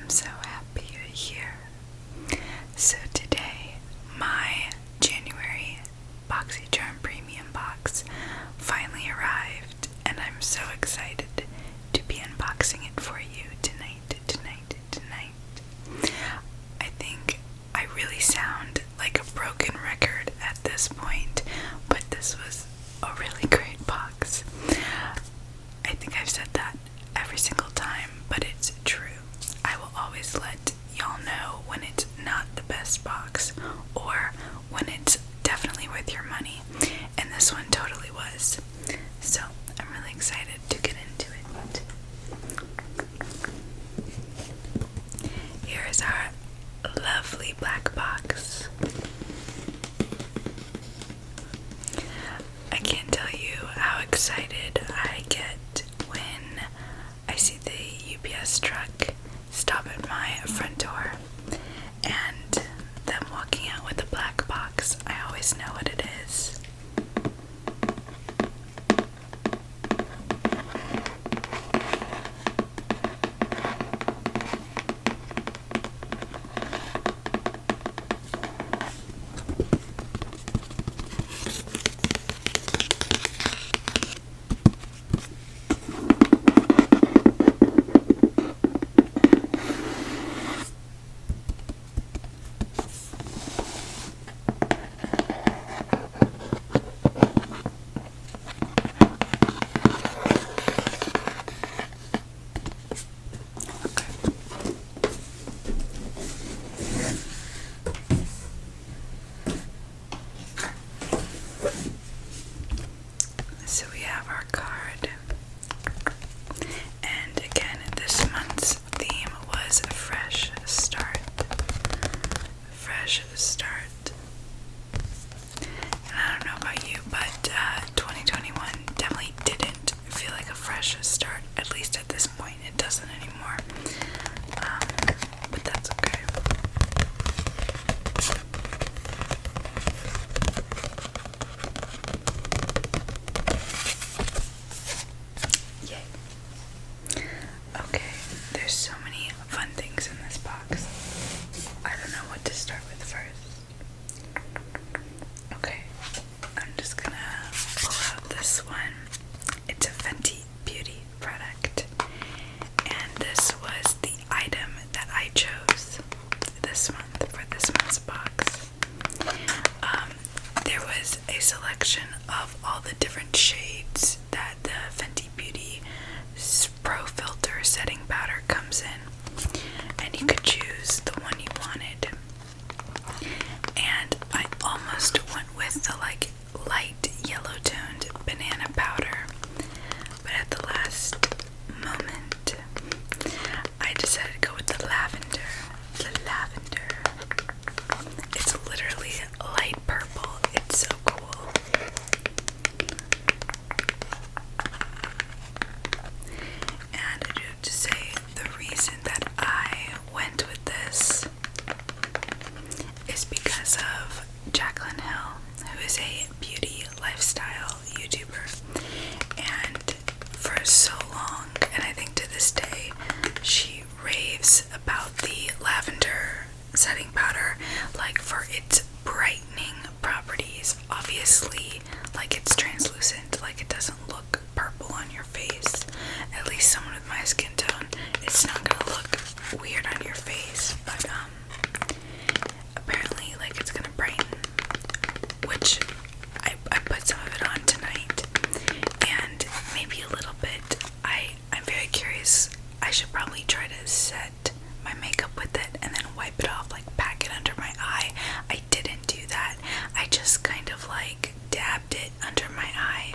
I'm so happy you're here. So today, my January BoxyCharm Premium box finally arrived, and I'm so excited to be unboxing it for you tonight. I think I really sound like a broken record at this point, but this was a really great box. I think I've said that every single time, but it's true. I will always let y'all know when it's not the best box or when it's definitely worth your money, and this one totally was. So I'm really excited to get into it. Here is our lovely black box. I can't tell you how excited I get when I see the UPS truck stop at my front door and them walking out with a black box. I always know what it is. So we have our card, and again, this month's theme was Fresh Start. Fresh Start. And I don't know about you, but 2021 definitely didn't feel like a fresh start, at least at this point. It doesn't anymore. But that's okay. Yay. Okay, there's so many fun things in this box. I don't know what to start with first. Okay, I'm just gonna pull out this one. It's a Fenty beauty product, and this was the item that I chose this month for this month's box. There was a selection of all the different shades that the Fenty Beauty Pro Filter setting powder comes in, and you could choose the one you wanted. And I almost went with the light yellow toned banana powder, but at the last moment I decided to go with the lavender. It's literally light purple. It's so cool. And I do have to say, the reason that I went with this is because of Jaclyn Hill, who is a beauty lifestyle YouTuber, and for so long, and I think to this day, she raves about the lavender setting powder, like for its brightening properties. Obviously, like it's translucent, like it doesn't look purple on your face. At least someone with my skin tone, it's not gonna look weird on your face, but apparently like it's gonna brighten, which I put some of it on tonight, and maybe a little bit. I'm very curious. I should probably try to set my makeup with it and then wipe it off, like pack it under my eye. I didn't do that. I just kind of like dabbed it under my eye,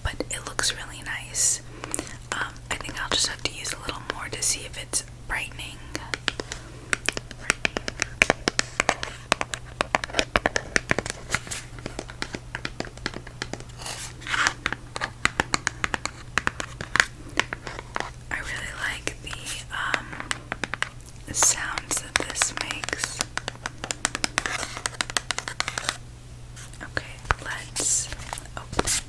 but it looks really nice. I think I'll just have to use a little more to see if it's brightening. I really like the sounds that this makes. Okay, let's open it.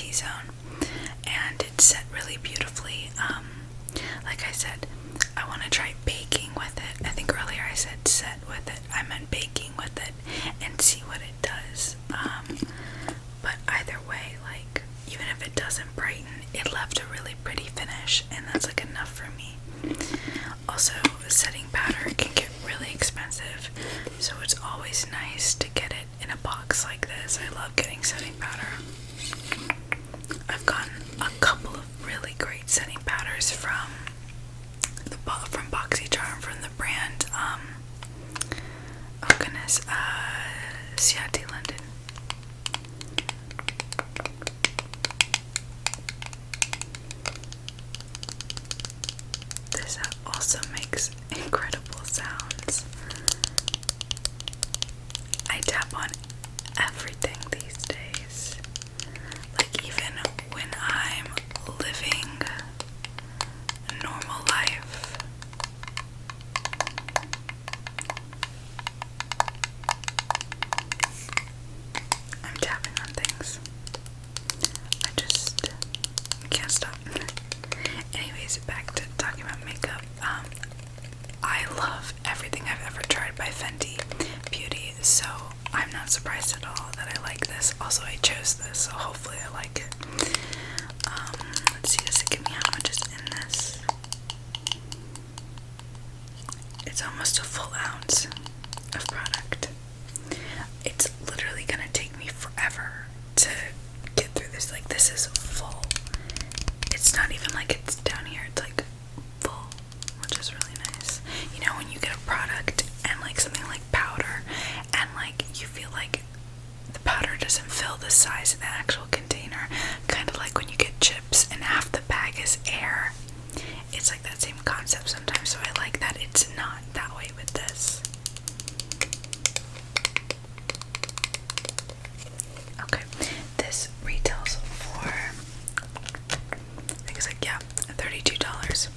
T-zone, and it set really beautifully. Like I said, I want to try baking with it. I think earlier I said set with it. I meant baking with it and see what it does. But either way, like, even if it doesn't brighten, it left a really pretty finish, and that's like enough for me. Also, setting powder can get really expensive, so it's always nice to get it in a box like this. I love getting setting powder. I've gotten a couple of really great setting powders from BoxyCharm, from the brand, oh goodness, Ciati London. This also makes incredible sounds. I tap on everything these days. Like, even when I'm living a normal life. I'm tapping on things. I just can't stop. Anyways, back to talking about makeup. I love everything I've ever tried by Fenty Beauty, so I'm not surprised at all that I like this. Also, I chose this, so hopefully I like it. Let's see, does it give me how much is in this? It's almost a full ounce of product. It's literally gonna take me forever to get through this. Like, this is full. It's not even like it's down here, it's like full, which is really nice. You know, when you get a product and like something like powder, and like you feel like the powder doesn't fill the size of the actual container, kind of like when you get chips and half the bag is air. It's like that same concept sometimes, so I like that it's not that way with this. Okay, this retails for, I think it's like, yeah, $32,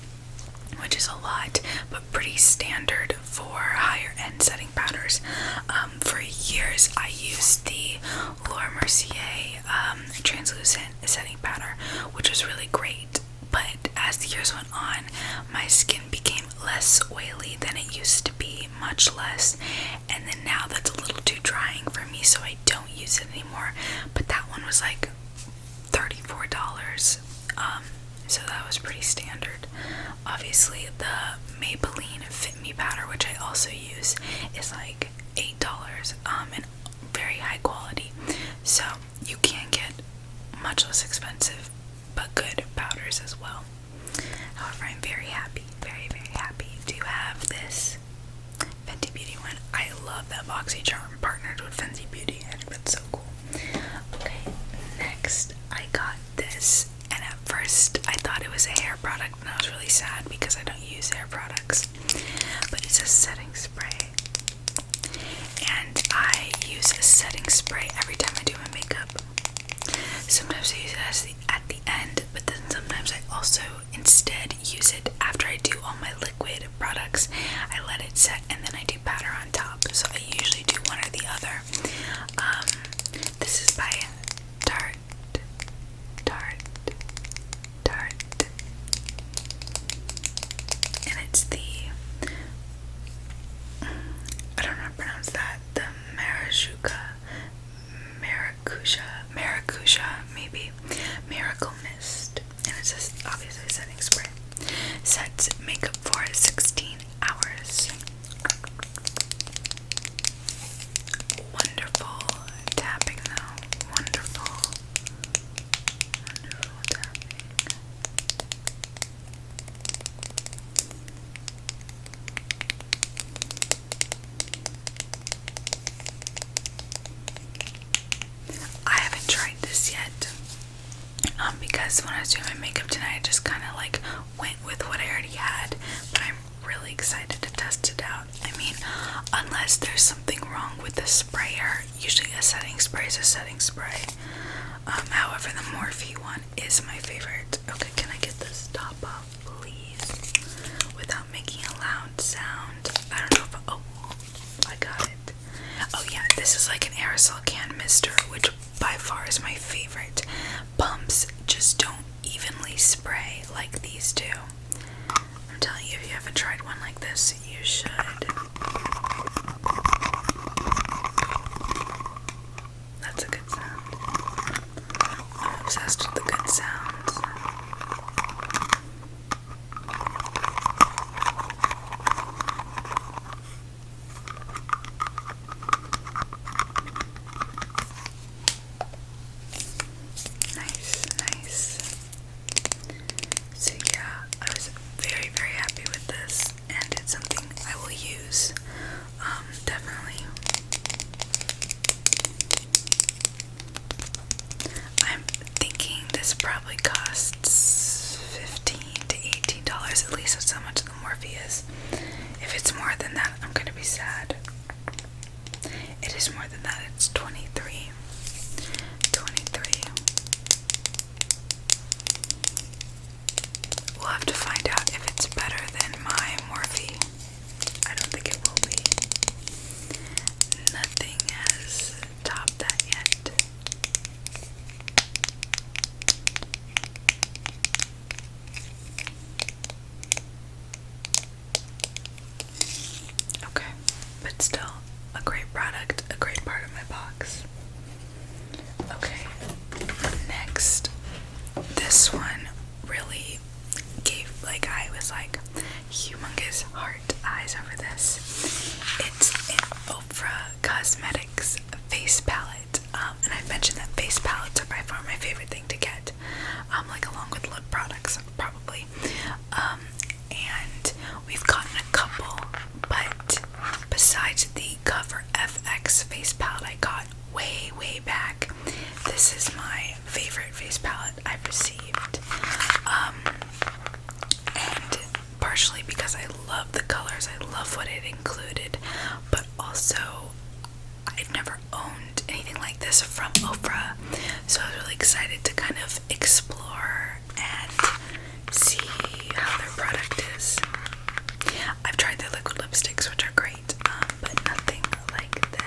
which is a lot, but pretty standard for higher end setting powders. For years, I used the Mercier translucent setting powder, which was really great, but as the years went on, my skin became less oily than it used to be, much less, and then now that's a little too drying for me, so I don't use it anymore. But that one was like $34, so that was pretty standard. Obviously, the Maybelline Fit Me powder, which I also use, is like $8, and very high quality, so you can get much less expensive but good powders as well. However, I'm very happy, very, very happy to have this Fenty Beauty one. I love that BoxyCharm partnered with Fenty Beauty. I think that's so cool. Okay, next I got this, and at first I thought it was a hair product, and I was really sad because I don't use hair products. But it's a setting spray, and I use a setting spray every time I do my makeup. Sometimes I use it at the end, but then sometimes I also instead use it after I do all my liquid products. I let it set and then I do powder on top. So I usually do one or the other. This is by Tarte. And it's the, I don't know how to pronounce that, the Maracuja, maybe, Miracle Mist, and it's just obviously a setting spray. Sets makeup for 16 hours. Wonderful tapping though, wonderful tapping. I haven't tried this yet, because when I was doing my makeup tonight, I just kind of like went with what I already had, but I'm really excited to test it out. I mean, unless there's something wrong with the sprayer, usually a setting spray is a setting spray. However, the Morphe one is my favorite. Okay, can I get this top off, please, without making a loud sound? I don't know if oh, I got it. Oh yeah, this is like an aerosol can mister, which by far is my favorite. Pumps obsessed with the good sounds. Nice. So yeah, I was very, very happy with this, and it's something I will use, definitely. I'm thinking this probably costs $15 to $18, at least that's how much the Morphe is. If it's more than that, I'm gonna be sad. It is more than that, it's $23. We'll have to find out if it's better than my Morphe. I don't think it will be. Nothing has topped that yet. Okay, but still a great product, a great part of my box. Okay, next, this one really gave, like, I was like humongous heart eyes over this. It's an Ofra Cosmetics face palette, and I mentioned that face palettes are by far my favorite thing to get, like along with lip products probably, and we've gotten a couple, but besides the Cover FX face palette I got way back, this is my favorite face palette I've received, and partially because I love the colors, I love what it included, but also I've never owned anything like this from Ofra, so I was really excited to kind of explore and see how their product is. I've tried their liquid lipsticks, which are great, but nothing like this.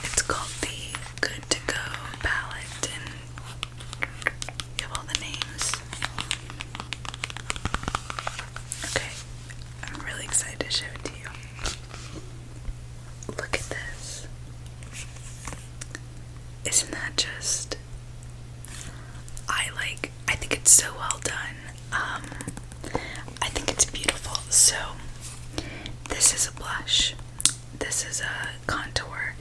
It's called the Good to Go palette, and you have all the names. Okay, I'm really excited to show it to you. Look at this. Isn't that just, I think it's so well done. I think it's beautiful. So this is a blush, this is a contour,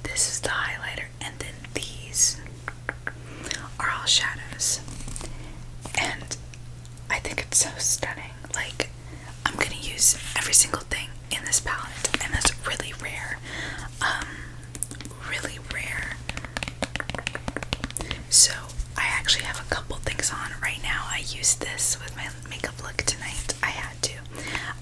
this is the highlighter, and then these are all shadows. And I think it's so stunning. Like, I'm gonna use every single thing in this palette, and that's really rare. Really rare. So I actually have a couple things on right now. I used this with my makeup look tonight. I had to.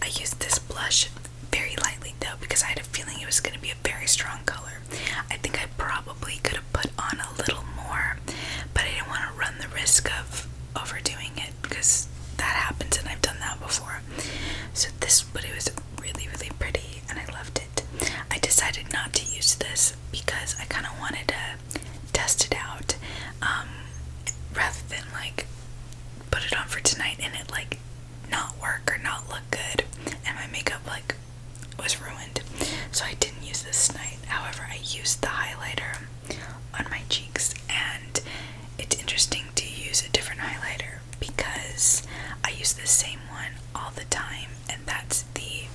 I used this blush very lightly though, because I had a feeling it was going to be a very strong color. I think I probably could have put on a little more, but I didn't want to run the risk of overdoing it, because that happens and I've done that before. So this, but it was really pretty and I loved it. I decided not to use this because I kind of wanted to test it out, rather than like put it on for tonight and it like not work or not look good and my makeup like was ruined. So I didn't use this tonight. However, I used the highlighter on my cheeks, and it's interesting to use a different highlighter because I use the same one all the time, and that's the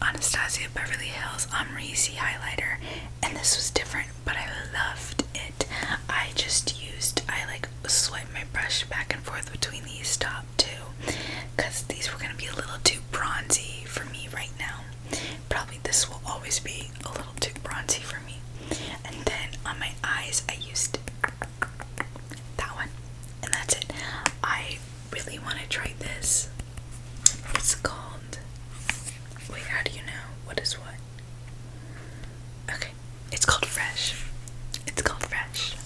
Anastasia Beverly Hills Mercier highlighter, and this was different, but I loved it. I like swipe my brush back and forth between these top two, because these were going to be a little too bronzy for me right now. Probably this will always be a little too bronzy for me. And then on my eyes I used that one, and that's it. I really want to try this. It's called, wait, how do you know what is what? Okay, it's called Fresh. It's called Fresh.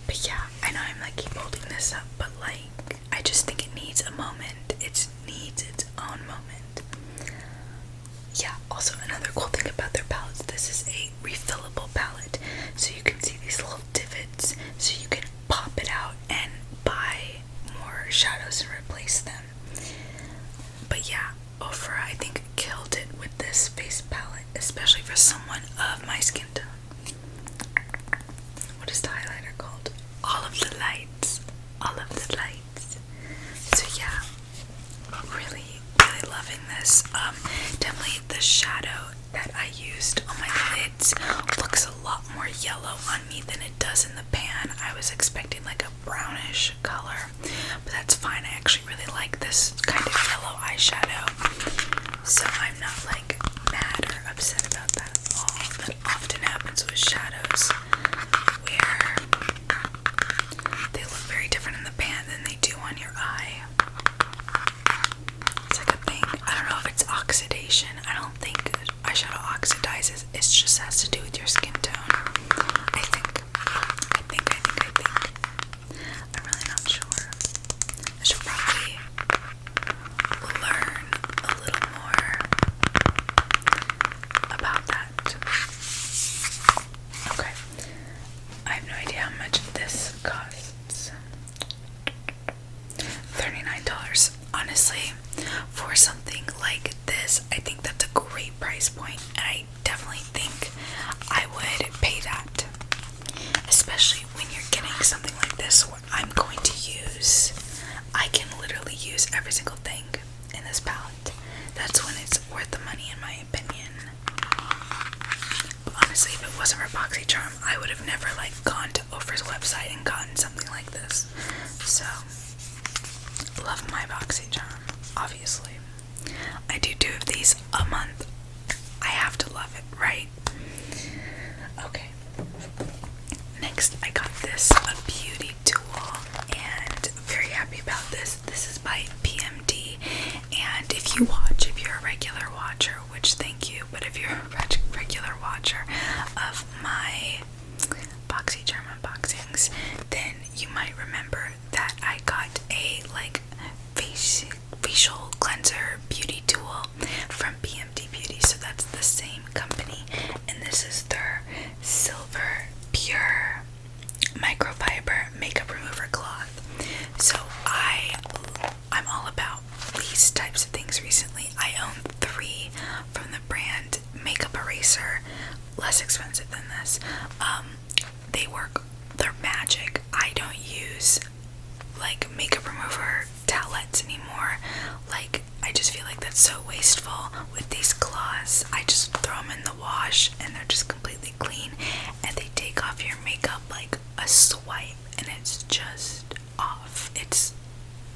But yeah, I know I'm like keep holding this up, but like I just think it needs a moment. It needs its cool thing about their palettes, this is a refillable palette. So you can see these little divots, so you can pop it out and buy more shadows and replace them. But yeah, Ofra, I think, killed it with this face palette, especially for someone of my skin tone. What is the highlighter called? All of the Lights. All of the Lights. So yeah, really, really loving this. Definitely the shadow that I used on my lids looks a lot more yellow on me than it does in the pan. I was expecting like a brownish color, but that's fine. I actually really like this kind of yellow eyeshadow, so I'm not like mad or upset about that at all. That often happens with shadows where they look very different in the pan than they do on your eye. It's like a thing. I don't know if it's oxidation. I don't think eyeshadow oxidizes. It just has to do with your skin tone. I think. I'm really not sure. I should probably learn a little more about that. Okay. I have no idea how much this costs. $39. Honestly, for something like this, I think that's a great price point, and I definitely think I would pay that. Especially when you're getting something like this where I can literally use every single thing in this palette. That's when it's worth the money, in my opinion. But honestly, if it wasn't for BoxyCharm, I would have never gone to Ofra's website and gotten something like this. So, love my BoxyCharm, obviously. I do 2 of these a month. I have to love it, right? Okay. Next, I got this a beauty tool, and very happy about this. This is by PMD, and if you're a regular watcher, which thank you, but if you're a regular watcher of my BoxyCharm unboxings, then you might remember that I got a facial cleanser beauty tool from PMD Beauty. So that's the same company, and this is their silver pure microfiber makeup remover cloth. So I'm all about these types of things recently. I own 3 from the brand Makeup Eraser, less expensive than this. They work, they're magic. I don't use makeup remover towelettes anymore. I just feel like that's so wasteful with these cloths. I just throw them in the wash and they're just completely clean, and they take off your makeup like a swipe, and it's just off. It's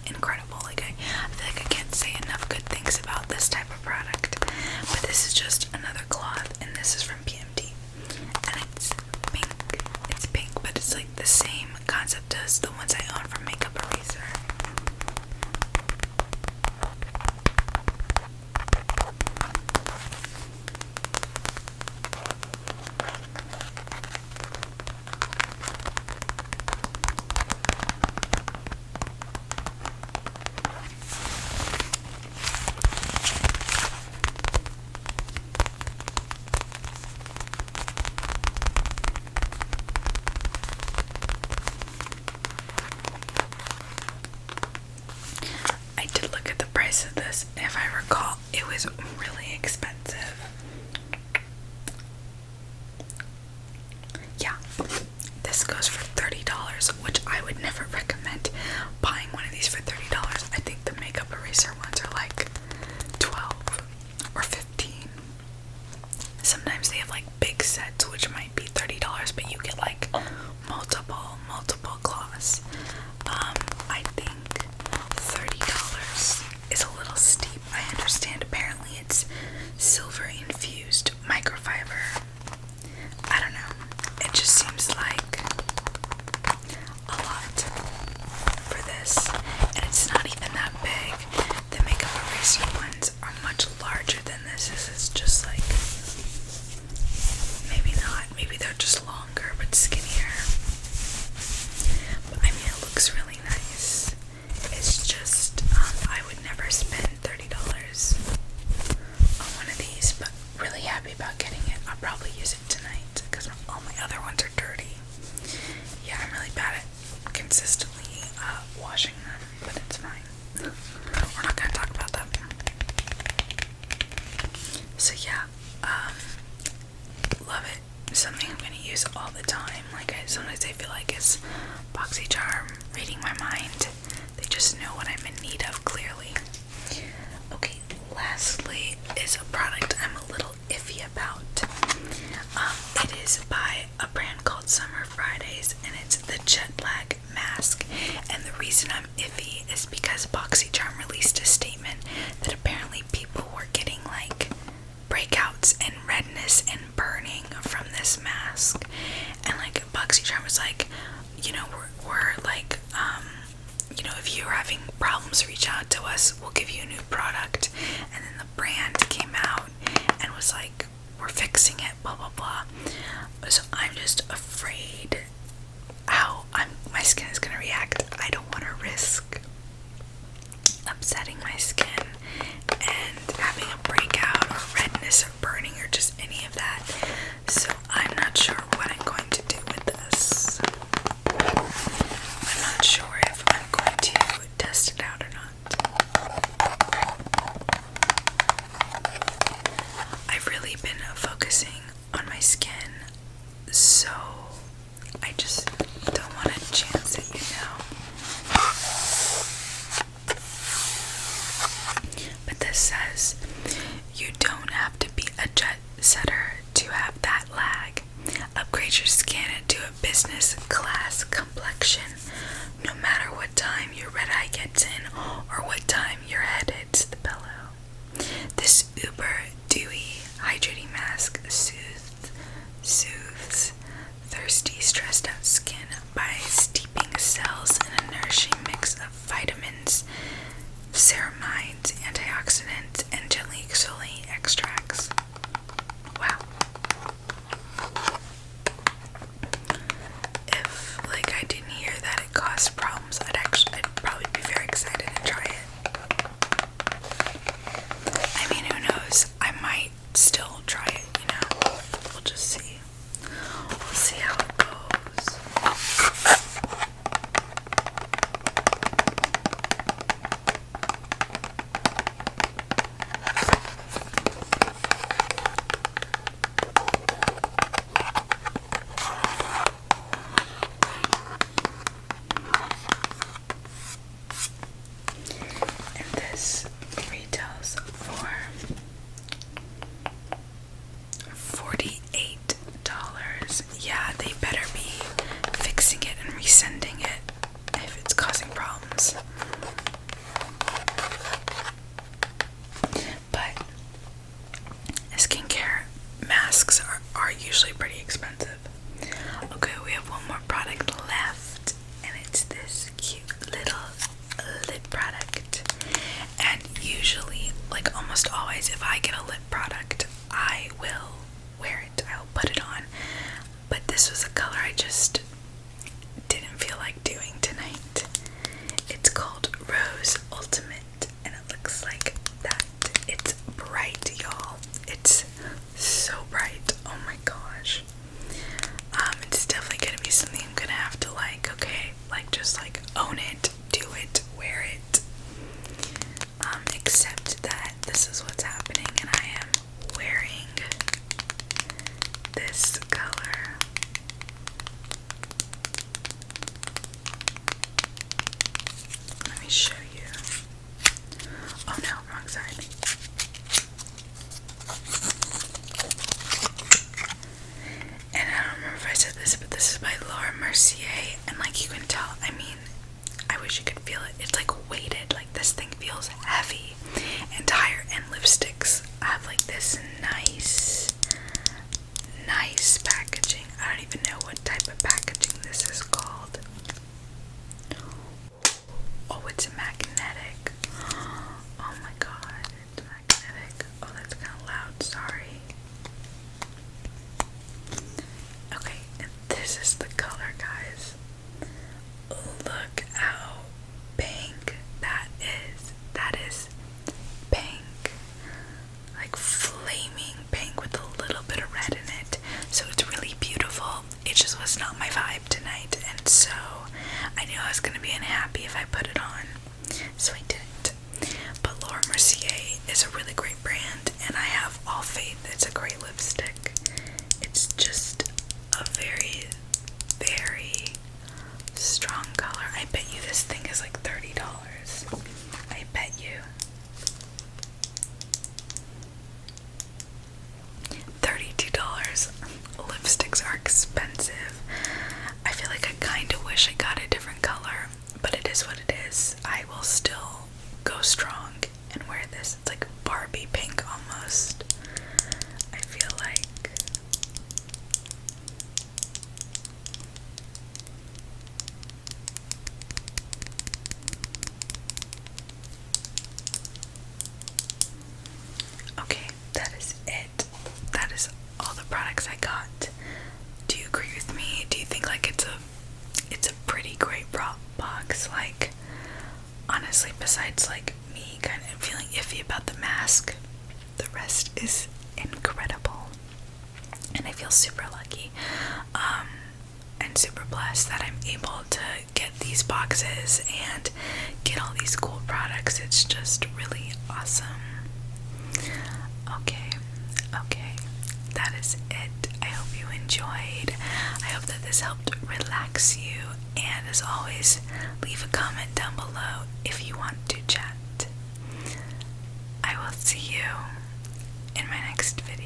incredible. I feel like I can't say enough good things about this type of product. But this is just another cloth, and this is from PMD, and it's pink. It's pink, but it's the same concept as the ones I own from Makeup Eraser. Of this, if I recall, it was really expensive. Yeah, this goes for $30, which I would never recommend buying one of these for $30. I think the Makeup Eraser ones are $12 or $15. Sometimes they have big sets, which might be $30, but you get multiple gloss. I think $30 is a little steep. I understand apparently it's silver infused microfiber. I don't know. It just seems like a lot for this. And it's not even that big. The Makeup Eraser ones are much larger than this. This is just maybe not. Maybe So yeah, love it. Something I'm gonna use all the time. Like sometimes I feel like it's BoxyCharm reading my mind. They just know what I'm in need of clearly. Okay, lastly is a product I'm a little iffy about. It is by a brand called Summer Fridays, and it's the Jet Lag Mask. And the reason I'm iffy is because BoxyCharm released a statement that apparently people were getting like breakouts and redness and burning from this mask. And like BoxyCharm was like, you know, we're like, you know, if you're having problems, reach out to us, we'll give you a new product. And then the brand came out and was like, we're fixing it, blah blah blah. So I'm just afraid how my skin is gonna react. I don't want to risk upsetting my skin and having a breakout or redness or burning or just any of that. So I'm not sure what I'm going to do with this. I'm not sure if I'm going to test it out or not. I've really been focusing on my skin, so I just don't want to chance it, you know. But this says you don't have to be a jet setter to have that lag. Upgrade your skin into a business class complexion, no matter what time your red eye gets in or what time your head hits the pillow. This uber dewy hydrating mask soothes thirsty, stressed out skin by steeping cells in a nourishing mix of vitamins, ceramides, antioxidants, and gently exfoliating extracts. Wow. If like I didn't hear that it caused problems, I'd probably be very excited to try it. I mean, who knows? I might still try it, you know. We'll just see. We'll see how it goes. And this retails for $48. Yeah, they better be fixing it and resending it if it's causing problems. But skincare masks are usually pretty expensive. Okay, we have one more product left, and it's this cute little lip product. And usually, like almost always, if I get a lip product, I will wear it. I'll put it on. But this was a color I just didn't feel like doing tonight. It's called Rose Ultimate, and it looks like that. It's bright, y'all. It's so bright. Oh my gosh. It's definitely gonna be something I'm gonna have to like, okay, like just like own it, do it, wear it. Except that this is what's happening, and I am wearing this color. Let me show you. Oh no, wrong side. And I don't remember if I said this, but this is by Mercier, and like you can tell, I mean, I wish you could feel it. It's like weighted, like this thing feels heavy. And higher end lipsticks have like this nice packaging. I don't even know what type of packaging this is called. Oh, it's magnetic. Oh my god, it's magnetic. Oh, that's kind of loud, sorry. Okay, and this is the color, guys. Look how pink that is. That is pink. Like flaming pink with a little bit of red in it. So it's really beautiful. It just was not my vibe tonight. And so I knew I was going to be unhappy if I put it on. So I didn't. But Mercier is a really great brand. And I have all got. Do you agree with me? Do you think like it's a pretty great box? Like, honestly, besides like me kind of feeling iffy about the mask, the rest is incredible. And I feel super lucky and super blessed that I'm able to get these boxes and get all these cool products. It's just really awesome. Okay, that is it. I hope you enjoyed. I hope that this helped relax you, and as always, leave a comment down below if you want to chat. I will see you in my next video.